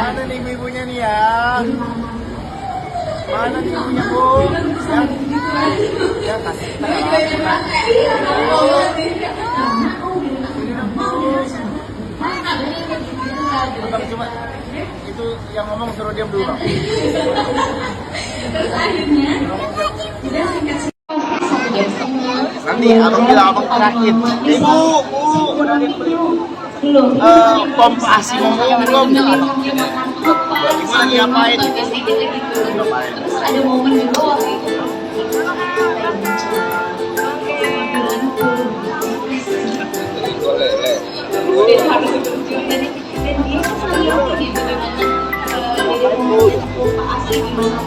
Mana nih ibu-ibunya nih ya? Mana nih ibunya bu? Ya kasih kita. Abang cuma itu yang ngomong suruh diam dulu bang. Nanti abang bilang abang terakhir. Ibu, pompa asi ngomong belum? Ibu lagi ngapain? Ada momen juga waktu itu.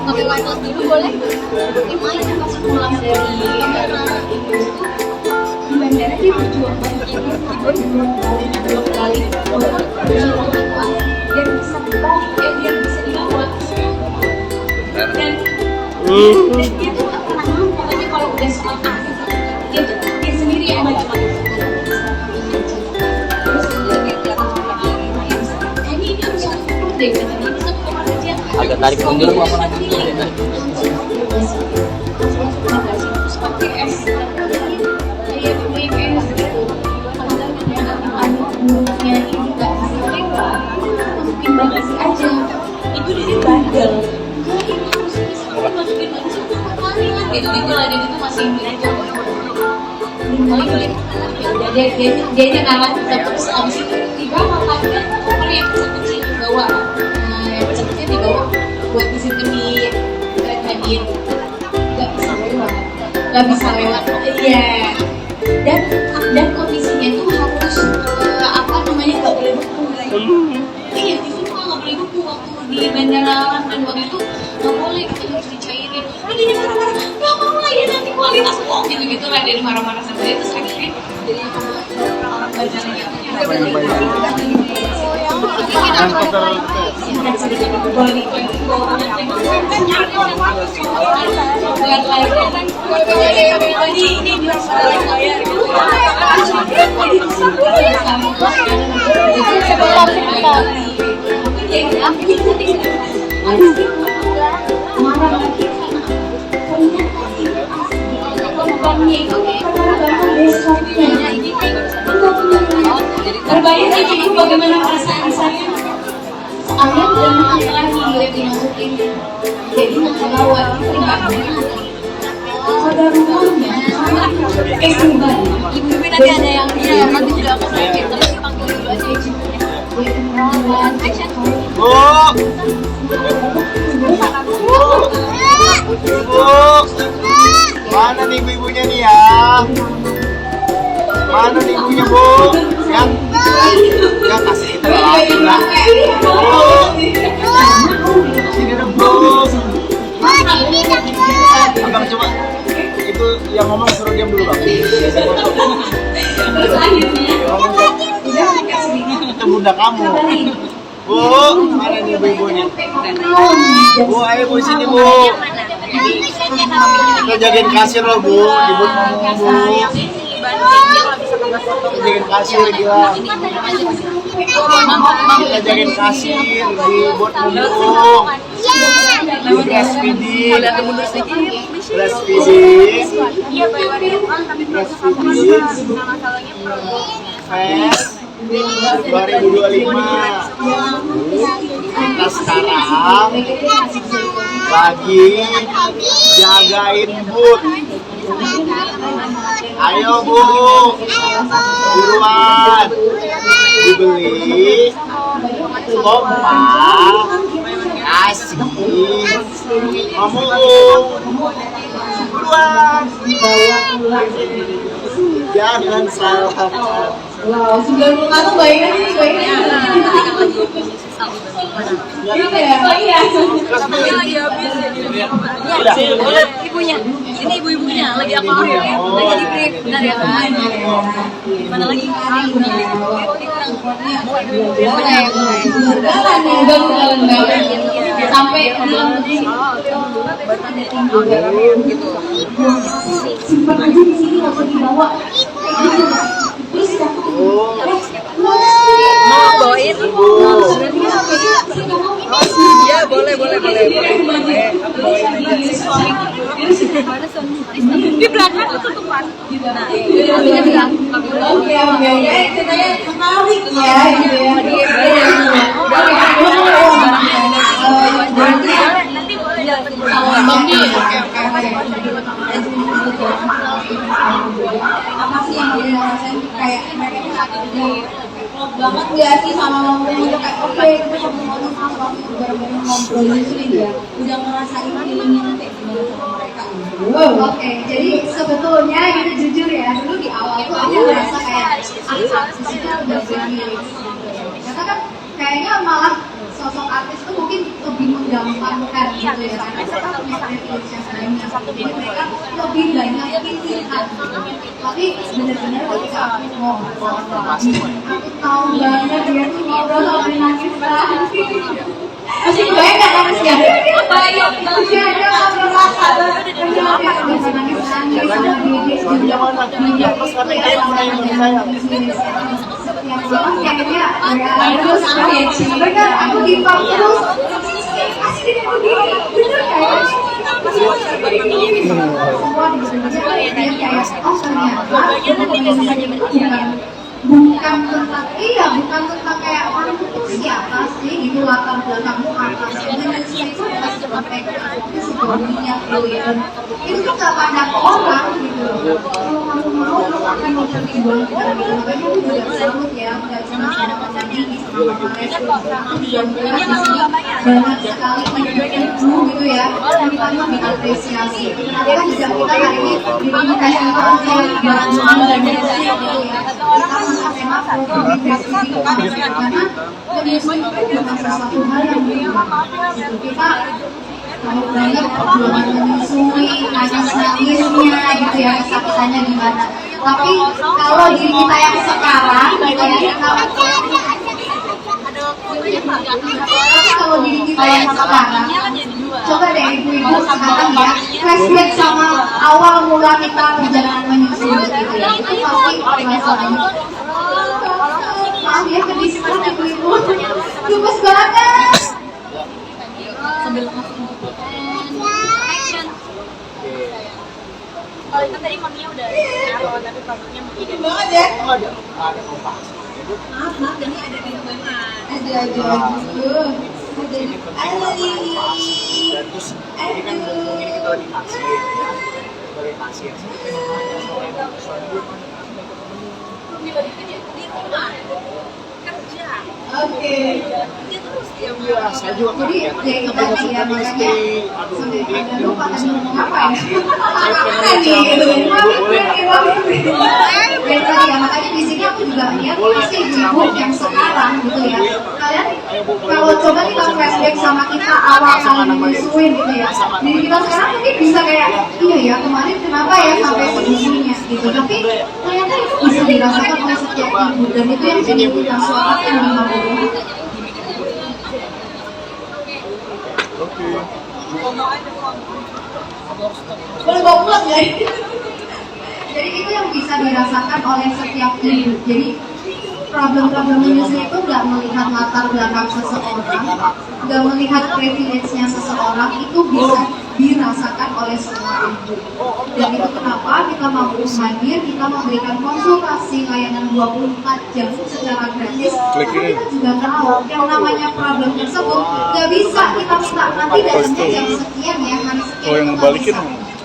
Tapi waktu dulu boleh gimana pas pulang dari di bandara dia berjuang banget dua kali biar bisa balik biar bisa dibawa dan dia tuh gak pernah mau pokoknya kalau udah soal dia sendiri yang baca terus dia kayaknya ini harus aku deh agak tarik mundur apa lagi? pakai es kayak BBM gitu anaknya ini nggak sering masukin bagasi aja itu di bandel itu harus bisa masukin bagasi gitu lah dan itu masih aja dia kalah terus abis itu tiba makanya koper yang kecil dibawa yang kecil dibawa buat disimpan di hadir nggak bisa lewat iya dan kondisinya itu harus apa namanya nggak boleh beku iya di situ nggak boleh beku waktu di bandara London waktu itu nggak boleh kita harus dicairin ini dia marah-marah nggak mau lah ya nanti kualitas kok gitu lah dari marah-marah sama dia terus akhirnya jadi orang bandara yang terbayang jadi bagaimana perasaan saya soalnya udah lagi yang dimasukin jadi nggak bawa ada rumahnya sebentar ibu-ibu nanti ada yang nanti juga aku sakit terus panggil dulu aja Bu, mana nih ibu-ibunya nih ya? Mana nih ibunya bu? Ya kasih kita lagi lah. Sini dong bu. Abang coba itu yang ngomong suruh diam dulu bang. Itu bunda kamu. Bu, mana nih ibu-ibunya? Bu, ayo bu sini bu. Kita jagain kasir loh bu, ibu ngomong bu. Kita jagain kasir gila. Kita jagain kasir di buat ngomong. Breastfeeding. Breastfeeding. Fest 2025. Kita sekarang lagi jagain booth. Ayo bu, buruan dibeli pompa asik ngomong buruan jangan salah. Wow, 90 kata baiknya ini baiknya. Iya. Lagi habis ya. Ibunya. Ini ibu-ibunya lagi apa? Lagi di brief, benar ya kan? Gimana lagi? Sampai simpan aja di sini nggak usah dibawa. Terus mau bawain? Di belakang ketutupan. Oke, itu tadi menarik ya, gitu ya. Apa sih yang jadi alasan kayak mereka tuh banget nggak sih sama ngomong kayak oke kita ngomong sama suami bareng-bareng ngobrol gitu ya udah ngerasain feelingnya nanti gimana sama mereka. Oke, jadi sebetulnya gitu jujur ya dulu di awal tuh aku ngerasa kayak artis itu udah begini karena kan kayaknya malah sosok artis itu mungkin lebih menggampangkan gitu ya karena mereka punya privilege yang banyak jadi mereka lebih banyak pilihan tapi benar-benar ketika aku ngobrol sama aku tahu banget dia tuh ngobrol sampai nangis masih kebayang gak nangis ya? Kebayang banget dia ngobrol rasa banget dia bisa nangis-nangis sama dia Suaminya mana? Pas kata dia sayang. yang malam kayaknya terus mereka aku dipak terus kasih dia begini bener kayak semua di sebenarnya dia kayak oh ternyata bukan tentang kayak orang itu siapa sih gitu latar belakangmu apa sih itu adalah sampai ke sebelumnya gitu ya itu tuh gak pandang orang gitu kalau kamu mau lu akan menjadi dua kita gitu makanya aku juga salut ya nggak cuma sama Mama Nini sama Mama Resi aku juga melihat di sini banyak sekali ibu gitu ya kita mengapresiasi nanti kan juga kita hari ini dimintai untuk bantuan dan donasi gitu ya karena menyusui itu bukan sesuatu hal yang mudah gitu. Kita mau banget perjuangan menyusui nangis-nangisnya gitu ya kesakitannya gimana tapi kalau diri kita yang sekarang kalau diri kita yang sekarang coba deh ibu-ibu sekarang ya flashback sama awal mula kita perjalanan menyusui gitu ya itu pasti perasaannya maaf ya kedisipan ibu-ibu gemes banget Sambil langsung action. Kalau itu tadi maminya udah kalau tapi produknya mungkin banget ya Ada kompas. maaf ini ada di mana? ada Terus ini kan mumpung ini kita lagi pasien. Lagi pasien. Di rumah kerja. oke Dia terus dia Iya, saya juga jadi ya itu tadi ya makanya sampai ada lupa tadi ngomong apa ya apa nih gitu ya tadi ya makanya di sini aku juga lihat pasti ibu yang sekarang gitu ya kalian kalau coba kita flashback sama kita awal kali menyusuin gitu ya diri kita sekarang mungkin bisa kayak iya ya kemarin kenapa ya sampai segininya gitu tapi ternyata itu bisa dirasakan oleh setiap ibu dan itu yang jadi kita suarakan di mana boleh bawa pulang ya jadi itu yang bisa dirasakan oleh setiap ibu jadi problem-problem menyusui itu nggak melihat latar belakang seseorang nggak melihat privilege-nya seseorang itu bisa dirasakan oleh semua ibu dan itu kenapa kita mampu hadir kita memberikan konsultasi layanan 24 jam secara gratis karena kita juga tahu yang namanya problem tersebut nggak bisa kita minta nanti datangnya jam sekian ya hari sekian itu nggak bisa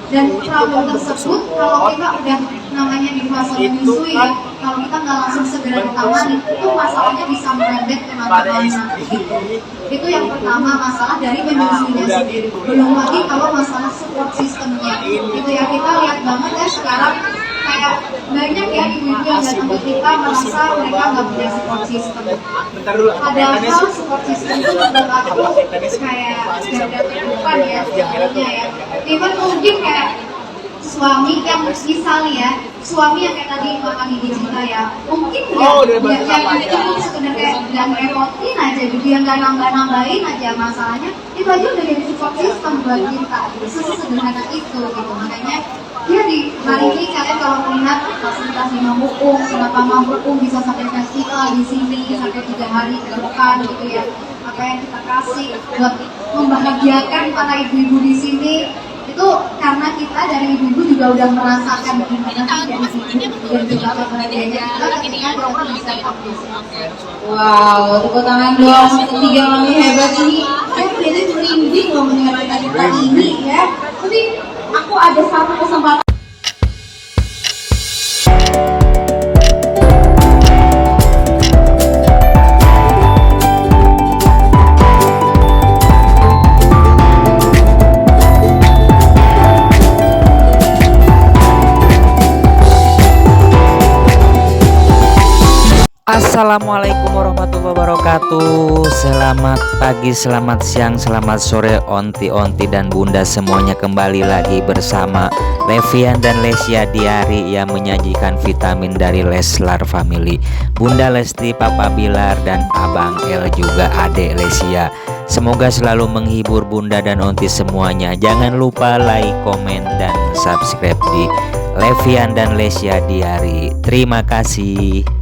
dan problem tersebut kalau kita udah namanya di fase menyusui ya kalau kita nggak langsung segera ditangani itu masalahnya bisa merembet kemana-mana itu yang pertama masalah dari menyusuinya sendiri belum lagi kalau masalah support systemnya itu ya kita lihat banget ya sekarang kayak banyak ya ibu-ibu yang datang ke kita merasa mereka nggak punya support system padahal support system itu membantu kayak garda terdepan ya sebetulnya ya even mungkin kayak suami yang misalnya ya suami yang kayak tadi makan di kita ya mungkin yang cukup sekedar kayak nggak ngerepotin aja gitu yang nggak nambah-nambahin aja masalahnya itu aja udah jadi support system buat kita sesederhana itu gitu makanya ya di hari ini kalian kalau melihat fasilitas di Mamukung kenapa Mamukung bisa sampai festival lah di sini sampai 3 hari ke depan gitu ya. Apa yang kita kasih buat membahagiakan para ibu-ibu di sini itu karena kita dari ibu-ibu juga udah merasakan gimana sih dari ibu dan juga kebahagiaannya kita ketika mereka bisa publish. Wow, tepuk tangan dong tiga mami hebat ini. Saya berarti merinding loh mendengar cerita ini ya. Tapi aku ada satu kesempatan. Assalamualaikum warahmatullahi wabarakatuh. Selamat pagi, selamat siang, selamat sore onti-onti dan bunda semuanya, kembali lagi bersama Levian dan Lesya Diari yang menyajikan vitamin dari Leslar Family. Bunda Lesti, Papa Bilar, dan Abang El juga Adek Lesya. Semoga selalu menghibur bunda dan onti semuanya. Jangan lupa like, komen, dan subscribe di Levian dan Lesya Diari. Terima kasih.